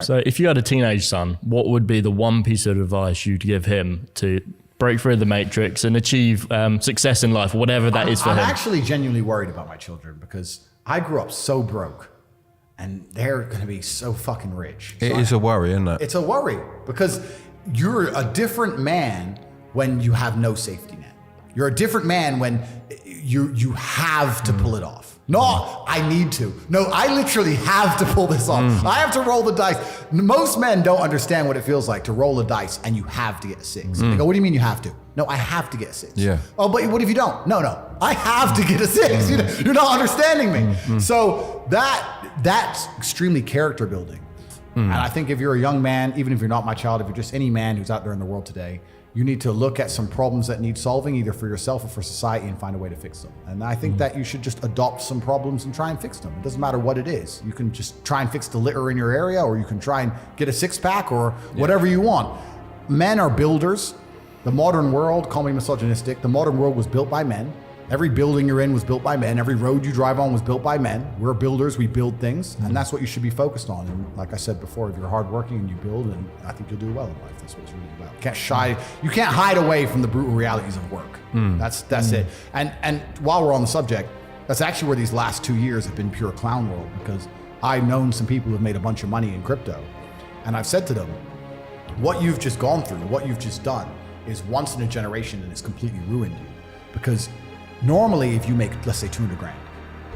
So if you had a teenage son, what would be the one piece of advice you'd give him to break through the matrix and achieve success in life, whatever that is for him? I'm actually genuinely worried about my children because I grew up so broke and they're going to be so fucking rich. It is a worry, isn't it? It's a worry because you're a different man when you have no safety net. You're a different man when you have to pull it off. No, I need to. No, I literally have to pull this off. I have to roll the dice. Most men don't understand what it feels like to roll a dice and you have to get a 6. They go, what do you mean you have to? No, I have to get a 6. Yeah. Oh, but what if you don't? No, I have to get a 6. You're not understanding me. So that's extremely character building. And I think if you're a young man, even if you're not my child, if you're just any man who's out there in the world today, you need to look at some problems that need solving either for yourself or for society and find a way to fix them. And I think that you should just adopt some problems and try and fix them. It doesn't matter what it is. You can just try and fix the litter in your area, or you can try and get a 6-pack or whatever you want. Men are builders. The modern world, call me misogynistic, the modern world was built by men. Every building you're in was built by men. Every road you drive on was built by men. We're builders, we build things, and that's what you should be focused on. And like I said before, if you're hardworking and you build, and I think you'll do well in life. That's what it's really about. You can't hide away from the brutal realities of work. That's it. And while we're on the subject, that's actually where these last 2 years have been pure clown world, because I've known some people who've made a bunch of money in crypto, and I've said to them, what you've just gone through, what you've just done is once in a generation, and it's completely ruined you. Because normally, if you make, let's say, 200 grand,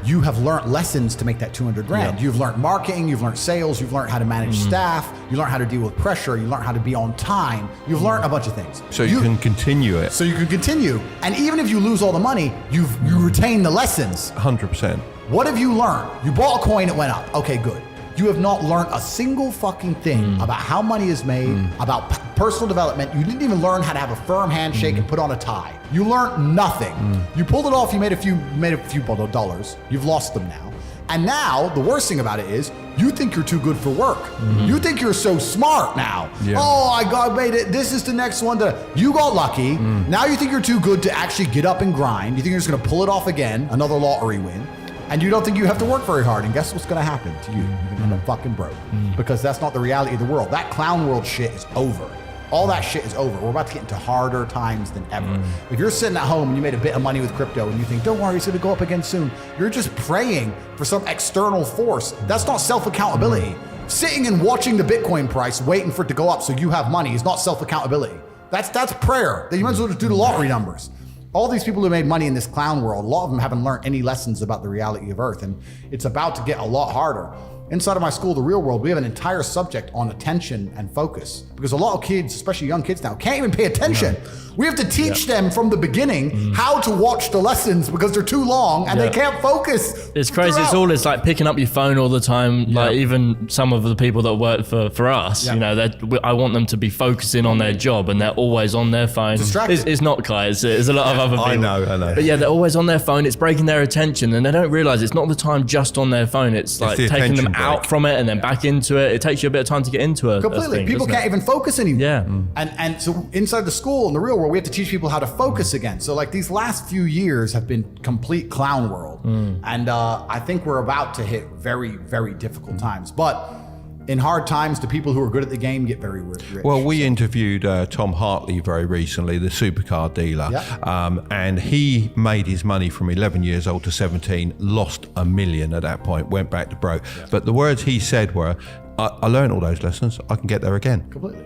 you have learned lessons to make that 200 grand. You've learned marketing, you've learned sales, you've learned how to manage staff, you learn how to deal with pressure, you learn how to be on time, you've learned a bunch of things. So you can continue it. So you can continue. And even if you lose all the money, you retain the lessons. 100%. What have you learned? You bought a coin, it went up. Okay, good. You have not learned a single fucking thing about how money is made, about personal development. You didn't even learn how to have a firm handshake and put on a tie. You learned nothing. You pulled it off, you made a few dollars. You've lost them now. And now, the worst thing about it is, you think you're too good for work. You think you're so smart now. Yeah. Oh, I made it. This is the next one. You got lucky. Now you think you're too good to actually get up and grind. You think you're just gonna pull it off again, another lottery win. And you don't think you have to work very hard. And guess what's gonna happen to you? You're gonna end up fucking broke. Because that's not the reality of the world. That clown world shit is over. All that shit is over. We're about to get into harder times than ever. If you're sitting at home and you made a bit of money with crypto and you think, don't worry, it's gonna go up again soon, you're just praying for some external force. That's not self-accountability. Sitting and watching the Bitcoin price, waiting for it to go up so you have money is not self-accountability. That's prayer. Then you might as well just do the lottery numbers. All these people who made money in this clown world, a lot of them haven't learned any lessons about the reality of Earth, and it's about to get a lot harder. Inside of my school, The Real World, we have an entire subject on attention and focus, because a lot of kids, especially young kids now, can't even pay attention. We have to teach them from the beginning how to watch the lessons because they're too long and they can't focus. It's crazy. It's like picking up your phone all the time. Like even some of the people that work for us, you know, I want them to be focusing on their job and they're always on their phone. Distracted. It's not Kai, it's a lot of other people. I know. But yeah, they're always on their phone. It's breaking their attention and they don't realize it's not the time just on their phone. It's like taking them out from it and then back into it. It takes you a bit of time to get into it. Completely. People can't even focus anymore. Yeah. And so inside the school, in the real world, we have to teach people how to focus again. So like these last few years have been complete clown world. And I think we're about to hit very, very difficult times. But in hard times, the people who are good at the game get very rich. Well, we interviewed Tom Hartley very recently, the supercar dealer, and he made his money from 11 years old to 17, lost $1 million at that point, went back to broke. But the words he said were, I learned all those lessons, I can get there again. Completely.